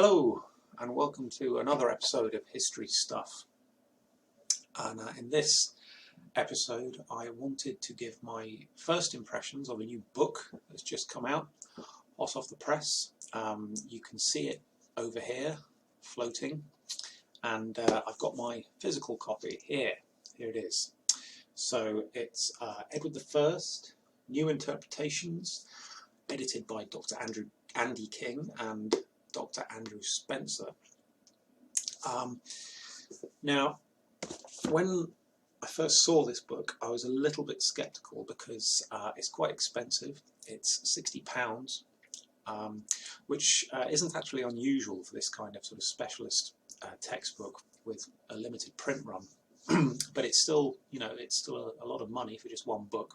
Hello and welcome to another episode of History Stuff. And in this episode I wanted to give my first impressions of a new book that's just come out, hot off the press. You can see it over here floating, and I've got my physical copy here. Here it is. So it's Edward I, New Interpretations, edited by Dr. Andy King and Dr. Andrew Spencer. Now, when I first saw this book, I was a little bit sceptical because it's quite expensive. It's £60, which isn't actually unusual for this kind of sort of specialist textbook with a limited print run. But it's still, it's still a lot of money for just one book.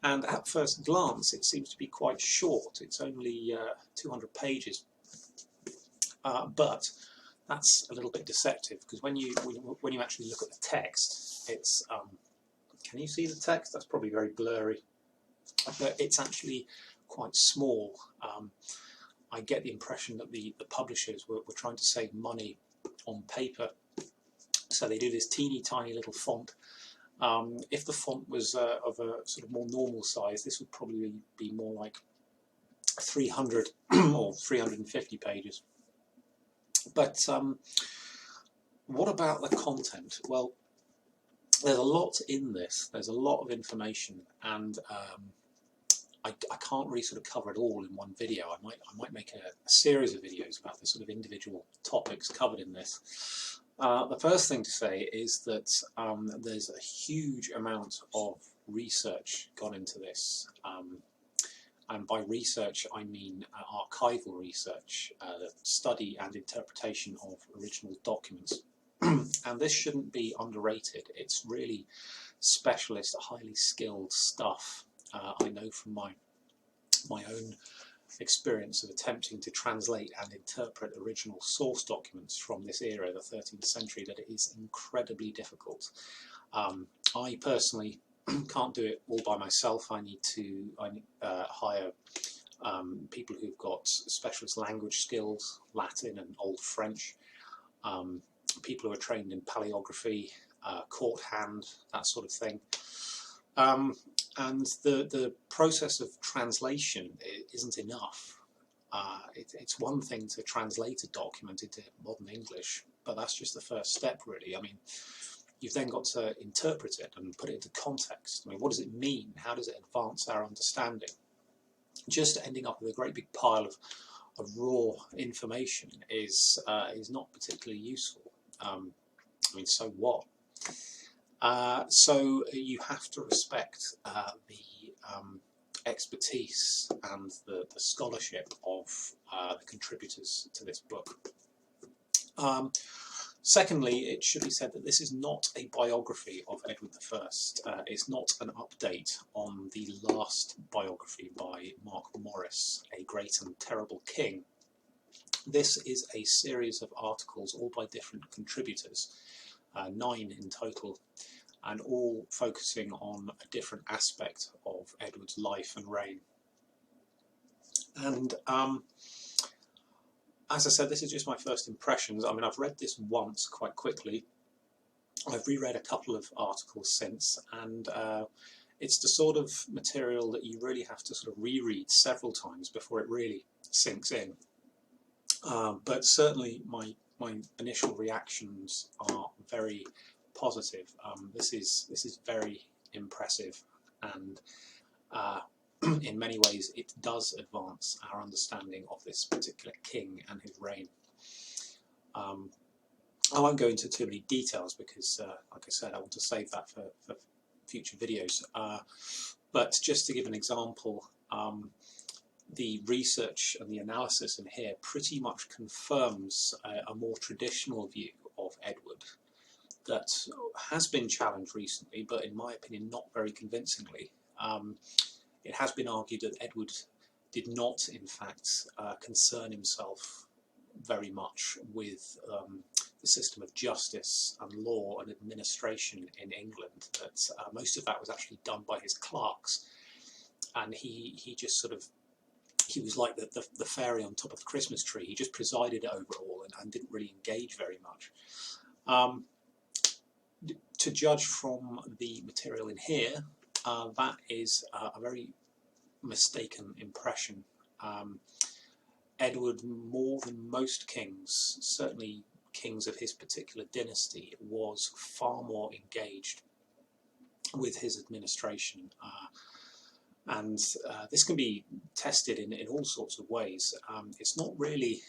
And at first glance, it seems to be quite short. It's only 200 pages. But that's a little bit deceptive, because when you actually look at the text, it's can you see the text? That's probably very blurry, but it's actually quite small. I get the impression that the publishers were trying to save money on paper, so they do this teeny tiny little font. If the font was of a sort of more normal size, this would probably be more like 300 or 350 pages. But what about the content? Well, there's a lot in this. There's a lot of information, and I can't really sort of cover it all in one video. I might make a series of videos about the sort of individual topics covered in this. The first thing to say is that there's a huge amount of research gone into this. And by research, I mean archival research, the study and interpretation of original documents. And this shouldn't be underrated. It's really specialist, highly skilled stuff. I know from my own experience of attempting to translate and interpret original source documents from this era, the 13th century, that it is incredibly difficult. I personally can't do it all by myself. I need to hire people who've got specialist language skills, Latin and Old French, people who are trained in paleography, court hand, that sort of thing. And the process of translation isn't enough. It's one thing to translate a document into modern English, but that's just the first step, really. I mean, you've then got to interpret it and put it into context. I mean, what does it mean? How does it advance our understanding? Just ending up with a great big pile of raw information is not particularly useful. I mean, so what? So you have to respect the expertise and the scholarship of the contributors to this book. Secondly, it should be said that this is not a biography of Edward I. It's not an update on the last biography by Mark Morris, A Great and Terrible King. This is a series of articles, all by different contributors, 9 in total, and all focusing on a different aspect of Edward's life and reign. And as I said, this is just my first impressions. I mean, I've read this once quite quickly. I've reread a couple of articles since, and it's the sort of material that you really have to sort of reread several times before it really sinks in. But certainly my initial reactions are very positive. This is very impressive, and in many ways it does advance our understanding of this particular king and his reign. I won't go into too many details because, like I said, I want to save that for future videos. But just to give an example, the research and the analysis in here pretty much confirms a more traditional view of Edward that has been challenged recently, but in my opinion not very convincingly. It has been argued that Edward did not, in fact, concern himself very much with the system of justice and law and administration in England, that most of that was actually done by his clerks, and he just sort of he was like the fairy on top of the Christmas tree. He just presided over it all and didn't really engage very much. To judge from the material in here, that is a very mistaken impression. Edward, more than most kings, certainly kings of his particular dynasty, was far more engaged with his administration. And this can be tested in all sorts of ways. It's not really,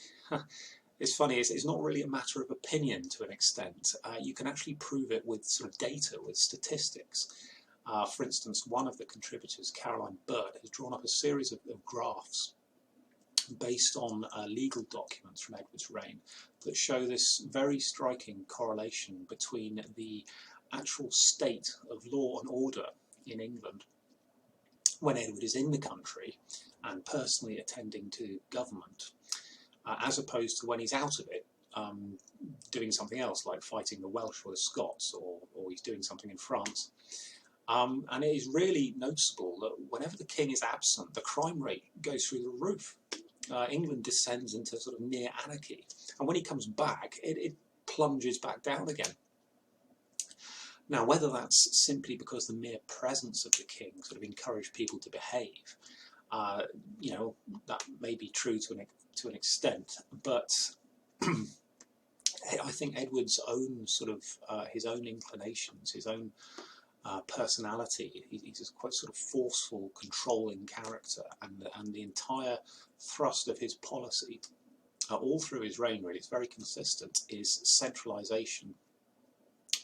it's funny, it's not really a matter of opinion to an extent. You can actually prove it with sort of data, with statistics. For instance, one of the contributors, Caroline Burt, has drawn up a series of graphs based on legal documents from Edward's reign that show this very striking correlation between the actual state of law and order in England when Edward is in the country and personally attending to government, as opposed to when he's out of it, doing something else like fighting the Welsh or the Scots, or he's doing something in France. And it is really noticeable that whenever the king is absent, the crime rate goes through the roof. England descends into sort of near anarchy, and when he comes back, it plunges back down again. Now, whether that's simply because the mere presence of the king sort of encouraged people to behave, you know, that may be true to an extent, but I think Edward's own sort of his own inclinations, his own personality, he's a quite sort of forceful, controlling character, and the entire thrust of his policy, all through his reign, really, it's very consistent, is centralisation.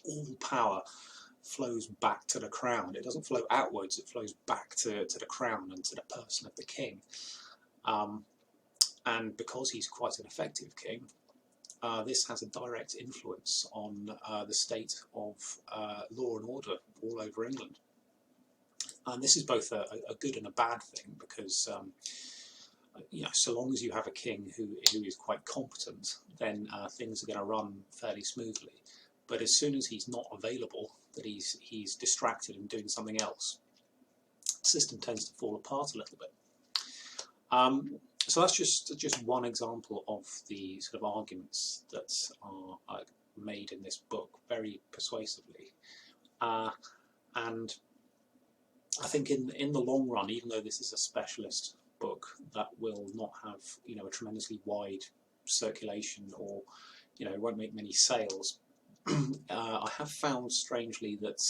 All power flows back to the crown. It doesn't flow outwards, it flows back to the crown and to the person of the king. And because he's quite an effective king, this has a direct influence on the state of law and order all over England. And this is both a good and a bad thing, because you know, so long as you have a king who is quite competent, then things are going to run fairly smoothly. But as soon as he's not available, that he's distracted and doing something else, the system tends to fall apart a little bit. So that's just one example of the sort of arguments that are made in this book very persuasively. And I think in the long run, even though this is a specialist book that will not have, you know, a tremendously wide circulation, or, you know, it won't make many sales, I have found strangely that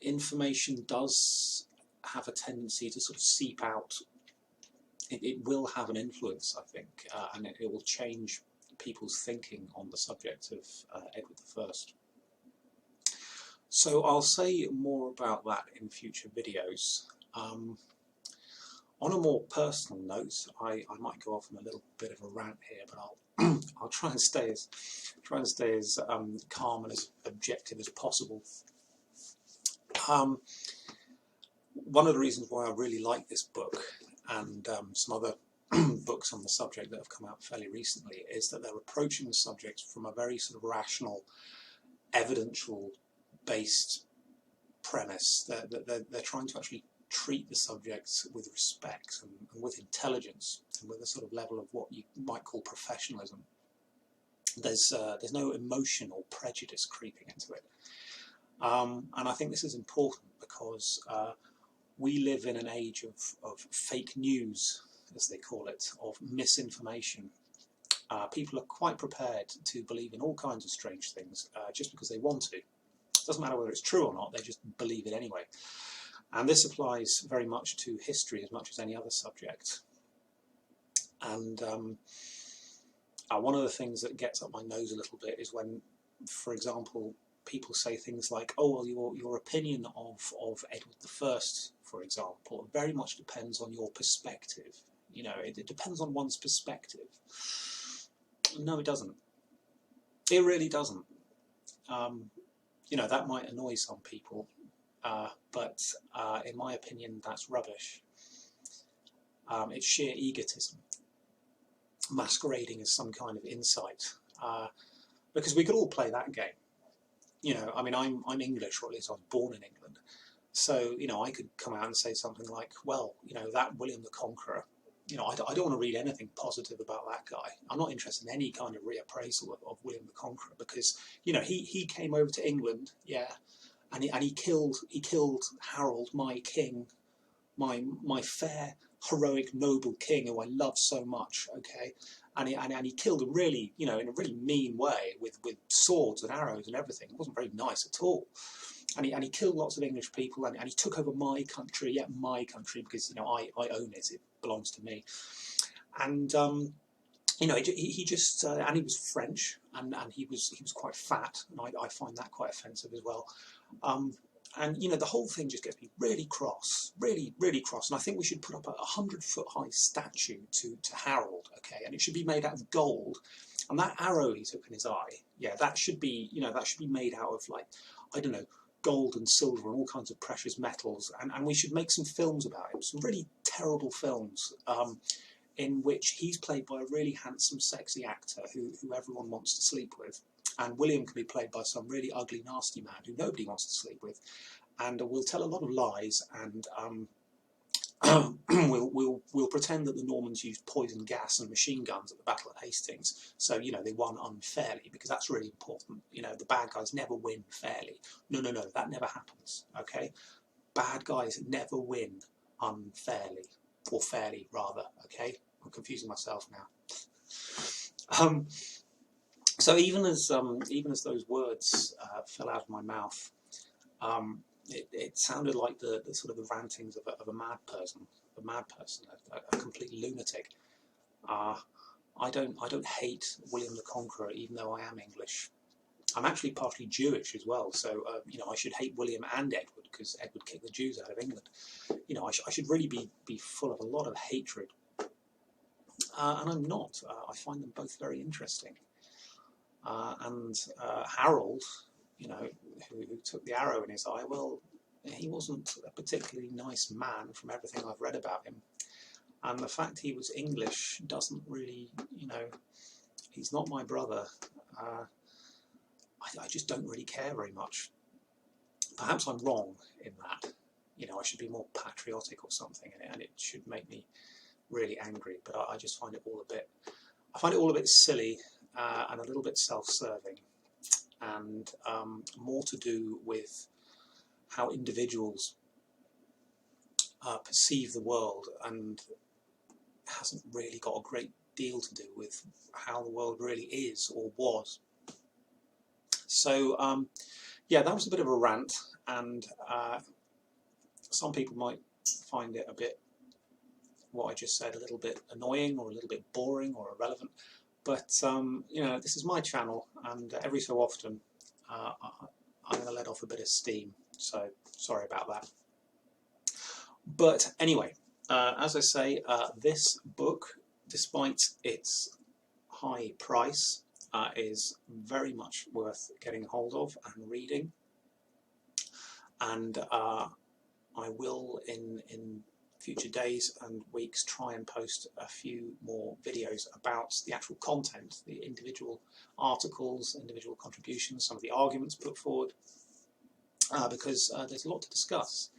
information does have a tendency to sort of seep out. It will have an influence, I think, and it will change people's thinking on the subject of Edward I. So I'll say more about that in future videos. On a more personal note, I might go off on a little bit of a rant here, but I'll try and stay as calm and as objective as possible. One of the reasons why I really like this book, and some other books on the subject that have come out fairly recently, is that they're approaching the subject from a very sort of rational, evidential-based premise. They're trying to actually treat the subjects with respect and with intelligence, and with a sort of level of what you might call professionalism. There's no emotion or prejudice creeping into it, and I think this is important because we live in an age of fake news, as they call it, of misinformation. People are quite prepared to believe in all kinds of strange things just because they want to. It doesn't matter whether it's true or not, they just believe it anyway. And this applies very much to history as much as any other subject. And one of the things that gets up my nose a little bit is when, for example, people say things like, oh, well, your opinion of Edward I, for example, very much depends on your perspective. You know, it depends on one's perspective. No, it doesn't. It really doesn't. You know, that might annoy some people, but in my opinion, that's rubbish. It's sheer egotism, masquerading as some kind of insight, because we could all play that game. You know, I mean, I'm English, or at least I was born in England, So, you know, I could come out and say something like, well, you know, that William the Conqueror, you know, I don't want to read anything positive about that guy. I'm not interested in any kind of reappraisal of William the Conqueror, because, you know, he came over to England, yeah, and he killed Harold, my king, my fair, heroic, noble king, who I love so much, okay? And he killed him really, you know, in a really mean way, with swords and arrows and everything. It wasn't very nice at all. And he killed lots of English people, and he took over my country, yeah, my country, because, you know, I own it, it belongs to me. And you know, he just and he was French, and he was quite fat, and I find that quite offensive as well. And you know, the whole thing just gets me really cross, really cross. And I think we should put up a 100-foot-high statue to Harold, okay? And it should be made out of gold. And that arrow he took in his eye, yeah, that should be, you know, that should be made out of, like, I don't know, gold and silver and all kinds of precious metals. And we should make some films about him, some really terrible films, in which he's played by a really handsome, sexy actor who everyone wants to sleep with. And William can be played by some really ugly, nasty man who nobody wants to sleep with. And we'll tell a lot of lies, and we'll pretend that the Normans used poison gas and machine guns at the Battle of Hastings. So, you know, they won unfairly, because that's really important. You know, the bad guys never win fairly. No, that never happens, okay? Bad guys never win unfairly, or fairly, rather, okay? I'm confusing myself now. So even as those words fell out of my mouth, it sounded like the sort of the rantings of a mad person, a complete lunatic. I don't hate William the Conqueror, even though I am English. I'm actually partially Jewish as well, so you know, I should hate William and Edward, because Edward kicked the Jews out of England. You know, I should really be full of a lot of hatred, and I'm not. I find them both very interesting. And Harold, you know, who took the arrow in his eye, well, he wasn't a particularly nice man from everything I've read about him. And the fact he was English doesn't really, you know, he's not my brother. I just don't really care very much. Perhaps I'm wrong in that. You know, I should be more patriotic or something, and it should make me really angry. But I just find it all a bit silly, and a little bit self-serving, and more to do with how individuals perceive the world, and hasn't really got a great deal to do with how the world really is or was. So yeah, that was a bit of a rant, and some people might find it a bit, what I just said, a little bit annoying, or a little bit boring, or irrelevant. But you know, this is my channel, and every so often I'm going to let off a bit of steam, so sorry about that. But anyway, as I say, this book, despite its high price, is very much worth getting hold of and reading. And I will, in future days and weeks, try and post a few more videos about the actual content, the individual articles, individual contributions, some of the arguments put forward, because there's a lot to discuss,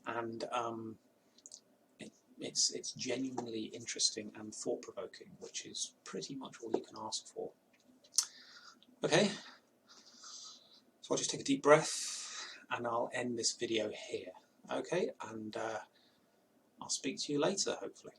and it's genuinely interesting and thought-provoking, which is pretty much all you can ask for. Okay, so I'll just take a deep breath, and I'll end this video here. Okay, and I'll speak to you later, hopefully.